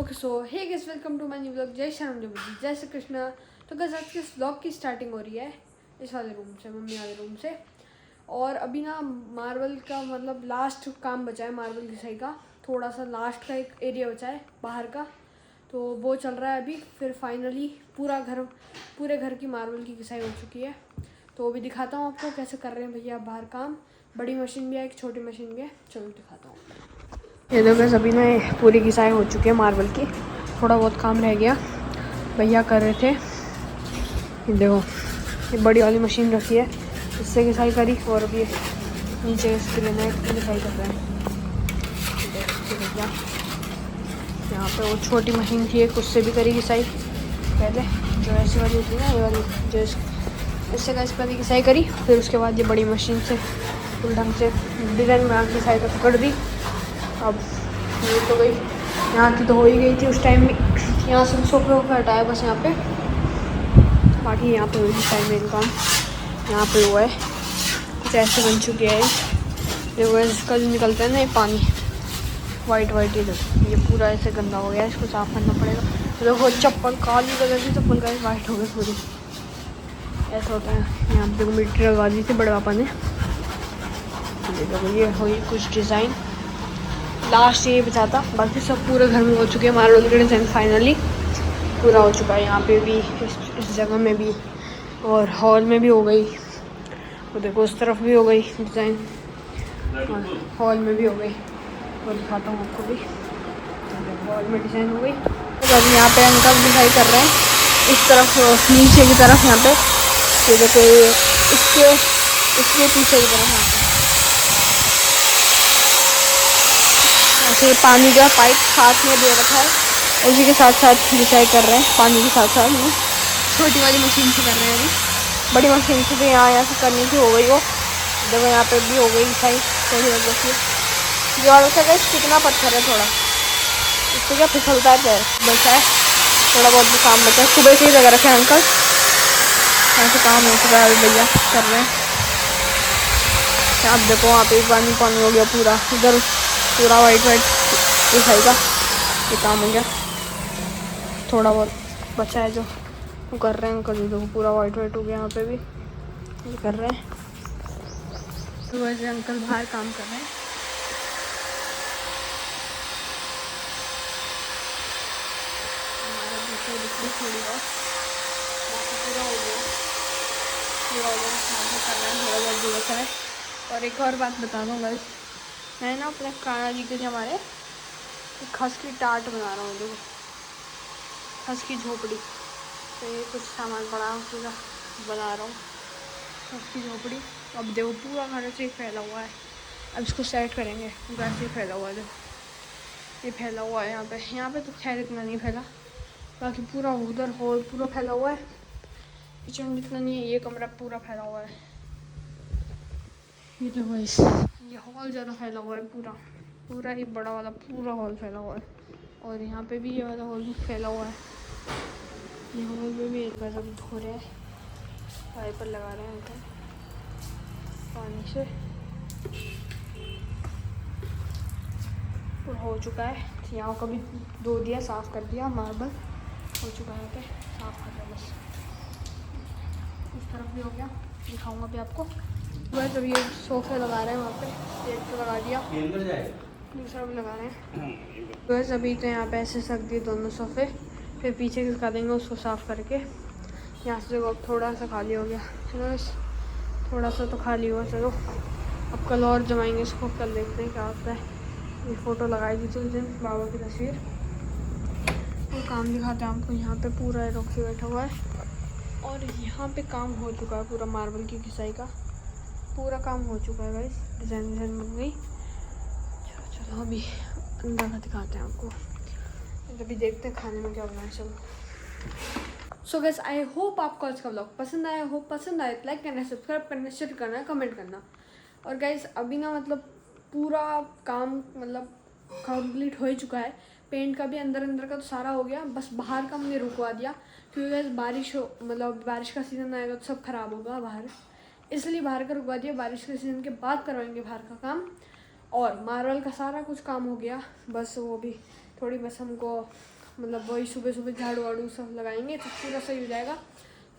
Okay so hey guys, welcome to my new vlog. जय श्री राम, जय श्री कृष्ण। तो गाइस आज के इस व्लॉग की स्टार्टिंग हो रही है इस वाले रूम से, मम्मी वाले रूम से। और अभी ना मार्बल का मतलब लास्ट काम बचा है, मार्बल घिसाई का थोड़ा सा लास्ट का एक एरिया बचा है बाहर का, तो वो चल रहा है अभी। फिर फाइनली पूरे घर की मार्बल की घिसाई हो चुकी है। तो अभी दिखाता हूँ आपको कैसे कर रहे हैं भैया बाहर काम। बड़ी मशीन भी है, एक छोटी मशीन भी है, चलो दिखाता हूँ। ये देखो अभी ना पूरी घिसाई हो चुकी है मार्बल की, थोड़ा बहुत काम रह गया, भैया कर रहे थे। ये देखो ये बड़ी वाली मशीन रखी है, इससे घिसाई करी। और अभी नीचे ग्रेनाइट की घिसाई कर रहे हैं। भैया यहाँ पे वो छोटी मशीन थी एक, उससे भी करी घिसाई पहले, जो ऐसी वाली थी ना, ये वाली जो इससे का इस पर घिसाई करी। फिर उसके बाद ये बड़ी मशीन से फुल ढंग से डिज़ाइन बना के घिसाई तक कर दी। अब ये तो गई, यहाँ की तो हो ही गई थी उस टाइम में। यहाँ से सोफे वोफे हटाया बस यहाँ पे, बाकी यहाँ पे हुई थी टाइम मेन काम। यहाँ पे हुआ है कुछ ऐसे बन चुकी है। देखो इसका जो निकलता है ना ये पानी वाइट वाइट, ये पूरा ऐसे गंदा हो गया, इसको साफ़ करना पड़ेगा। देखो चप्पल काली कलर की चप्पल का वाइट हो गई पूरी, ऐसा होता है। यहाँ पे देखो मिट्टी लगा दी थी बड़े पापा ने। देखो ये हुई कुछ डिज़ाइन, लास्ट ये बचा था, बाकी सब पूरे घर में हो चुके हैं। मार्बल का डिज़ाइन फाइनली पूरा हो चुका है। यहाँ पे भी इस जगह में भी, और हॉल में भी हो गई। तो देखो उस तरफ भी हो गई डिज़ाइन, और हॉल में भी हो गई। और दिखाता हूँ आपको भी, हॉल में डिज़ाइन हो गई। तो अभी यहाँ पे अंकल डिज़ाइन कर रहे हैं इस तरफ, नीचे की तरफ। यहाँ पे ये देखो इसके पीछे की तरफ यहाँ पे ऐसे पानी का पाइप हाथ में दे रखा है, उसी के साथ साथ घिसाई कर रहे हैं पानी के साथ साथ। छोटी वाली मशीन से कर रहे हैं अभी, बड़ी मशीन से तो यहाँ से करने की हो गई हो। देखो यहाँ पे भी हो गई घिसाई थोड़ी बहुत बची। ये और का कितना पत्थर है, थोड़ा इससे क्या फिसलता है पैर, बचा है थोड़ा बहुत भी काम बचा है। सुबह से ही लगा रखे हैं अंकल, यहाँ से काम हो चुका है, भैया कर रहे हैं। आप देखो वहाँ पे पानी पानी हो गया पूरा, इधर पूरा वाइट वाइट घिसाई का ये काम हो गया। थोड़ा बहुत बचा है जो वो कर रहे हैं अंकल, देखो पूरा वाइट वाइट हो गया। यहाँ पे भी ये कर रहे हैं। तो वैसे अंकल बाहर काम कर रहे हैं। थोड़ी बहुत पूरा हो गया, पूरा हो गया, कर रहे हैं, थोड़ा बहुत भी बचा है। और एक और बात बता दूँ गाइस, मैं ना अपने काना जी के लिए हमारे खस की टाट बना रहा हूँ। देखो खस की झोपड़ी, तो ये कुछ सामान पड़ा पूरा बना रहा हूँ खस की झोपड़ी। अब देखो पूरा घर से फैला हुआ है, अब इसको सेट करेंगे। पूरा ऐसे फैला हुआ है, देखो ये फैला हुआ है यहाँ पे तो खैर इतना नहीं फैला, बाकी पूरा उधर हॉल पूरा फैला हुआ है। किचन में इतना नहीं है, ये कमरा पूरा फैला हुआ है। ये देखो ये हॉल ज़्यादा फैला हुआ है, पूरा ही बड़ा वाला पूरा हॉल फैला हुआ है। और यहाँ पे भी ये वाला हॉल भी फैला हुआ है। ये हॉल में भी एक बार अभी धो रहे हैं, वाइपर लगा रहे हैं अंकल पानी से। हो चुका है यहाँ को भी धो दिया, साफ़ कर दिया, मार्बल हो चुका है। यहाँ पे साफ़ कर दिया बस, इस तरफ भी हो गया, दिखाऊंगा भी आपको। बस अभी ये सोफे लगा रहे हैं, वहाँ पे एक तो लगा दिया, दूसरा भी लगा रहे हैं। बस अभी तो यहाँ पे ऐसे रख दिए दोनों सोफे, फिर पीछे खिसका देंगे उसको साफ़ करके। यहाँ से देखो अब थोड़ा सा खाली हो गया, चलो बस थोड़ा सा तो खाली हुआ। चलो अब कल और जमाएंगे इसको, कल देखते हैं क्या होता है। ये फ़ोटो लगाई थी तो उस दिन बाबा की तस्वीर, वो काम दिखाते हैं आपको। यहाँ पे पूरा रॉक्सी बैठा हुआ है, और यहाँ पे काम हो चुका है पूरा मार्बल की घिसाई का, पूरा काम हो चुका है गाइस। डिज़ाइन बन गई। चलो अभी अंदर का दिखाते हैं आपको, अभी देखते हैं खाने में क्या बनाए। चलो सो गाइस, आई होप आपको आज का व्लॉग पसंद आया हो। पसंद आए तो लाइक करना, सब्सक्राइब करना, शेयर करना, कमेंट करना। और गाइस अभी ना मतलब पूरा काम मतलब कंप्लीट हो ही चुका है। पेंट का भी अंदर का तो सारा हो गया, बस बाहर का हमने रुकवा दिया, क्योंकि गाइस बारिश का सीज़न आएगा तो सब खराब होगा बाहर, इसलिए बाहर का रुकवा दिया। बारिश के सीज़न के बाद करवाएंगे बाहर का काम। और मार्बल का सारा कुछ काम हो गया, बस वो भी थोड़ी बस हमको मतलब वही सुबह सुबह झाड़ू वाड़ू सब लगाएंगे तो पूरा सही हो जाएगा।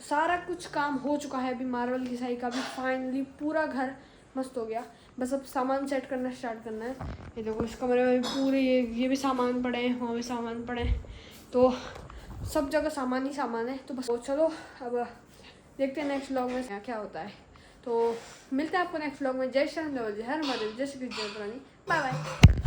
सारा कुछ काम हो चुका है अभी मार्बल की साई का भी, फाइनली पूरा घर मस्त हो गया। बस अब सामान सेट करना स्टार्ट करना है। ये देखो इस कमरे में पूरे ये भी सामान पड़े हैं, वहाँ भी सामान पड़े हैं, तो सब जगह सामान ही सामान है। तो बस चलो अब देखते हैं नेक्स्ट व्लॉग में क्या होता है। तो मिलते हैं आपको नेक्स्ट व्लॉग में। जय श्री राम, जय हर महादेव, जय श्री कृष्ण, बाय बाय।